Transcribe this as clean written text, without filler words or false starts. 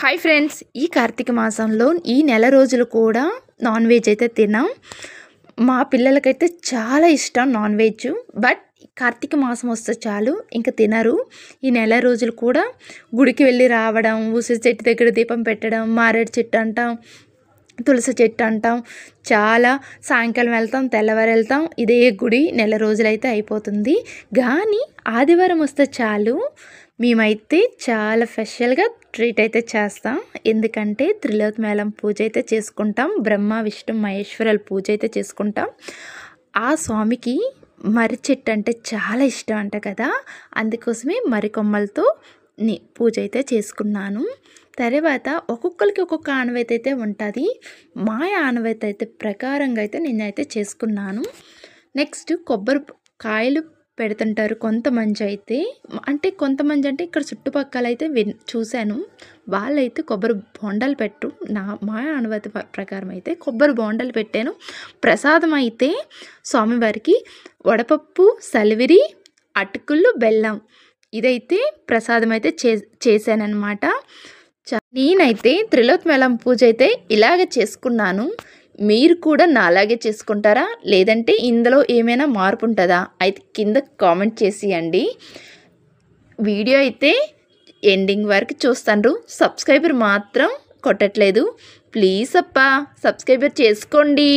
Hi friends, ఈ కార్తీక మాసంలో ఈ నెల రోజులు కూడా నాన్ వెజ్ అయితే తిన్నాం. మా పిల్లలకైతే చాలా ఇష్టం నాన్ వెజ్. బట్ కార్తీక మాసం వస్తే చాలు ఇంకా తినరు. ఈ నెల రోజులు కూడా గుడికి వెళ్ళి రావడం, ఉసిరి చెట్టు దగ్గర దీపం పెట్టడం, మారేడు చెట్టు అంటాం, తులసి చెట్టు అంటాం, చాలా సాయంకాలం వెళ్తాం, తెల్లవారు వెళ్తాం. ఇదే గుడి నెల రోజులైతే అయిపోతుంది. కానీ ఆదివారం వస్తే చాలు మేమైతే చాలా స్పెషల్గా ట్రీట్ అయితే చేస్తాం. ఎందుకంటే త్రిలోక్ మేళం పూజ అయితే చేసుకుంటాం, బ్రహ్మ విష్ణు మహేశ్వరుల పూజ అయితే చేసుకుంటాం. ఆ స్వామికి మర్రి చెట్టు అంటే చాలా ఇష్టం అంట కదా, అందుకోసమే మర్రి కొమ్మలతో పూజ అయితే చేసుకున్నాను. తర్వాత ఒక్కొక్కరికి ఒక్కొక్క ఆనవాయితీ అయితే ఉంటుంది. మా ఆనవాయితీ అయితే ప్రకారంగా అయితే నేనైతే చేసుకున్నాను. నెక్స్ట్ కొబ్బరి కాయలు పెడుతుంటారు కొంతమంది అయితే. కొంతమంది అంటే ఇక్కడ చుట్టుపక్కల అయితే చూశాను, వాళ్ళైతే కొబ్బరి బొండాలు పెట్టు. మా ఆనవాయితీ ప్రకారం అయితే కొబ్బరి బొండాలు పెట్టాను. ప్రసాదం అయితే స్వామివారికి వడపప్పు, సలివిరి, అటుకులు, బెల్లం ఇదైతే ప్రసాదం అయితే చేశానన్నమాట. నేనైతే త్రిలోక్ మేళం పూజ అయితే ఇలాగే చేసుకున్నాను. మీరు కూడా నాలాగే చేసుకుంటారా, లేదంటే ఇందులో ఏమైనా మార్పు ఉంటుందా అయితే కింద కామెంట్ చేసియండి. వీడియో అయితే ఎండింగ్ వరకు చూస్తాను. సబ్స్క్రైబర్ మాత్రం కొట్టట్లేదు, ప్లీజ్ అప్పా సబ్స్క్రైబర్ చేసుకోండి.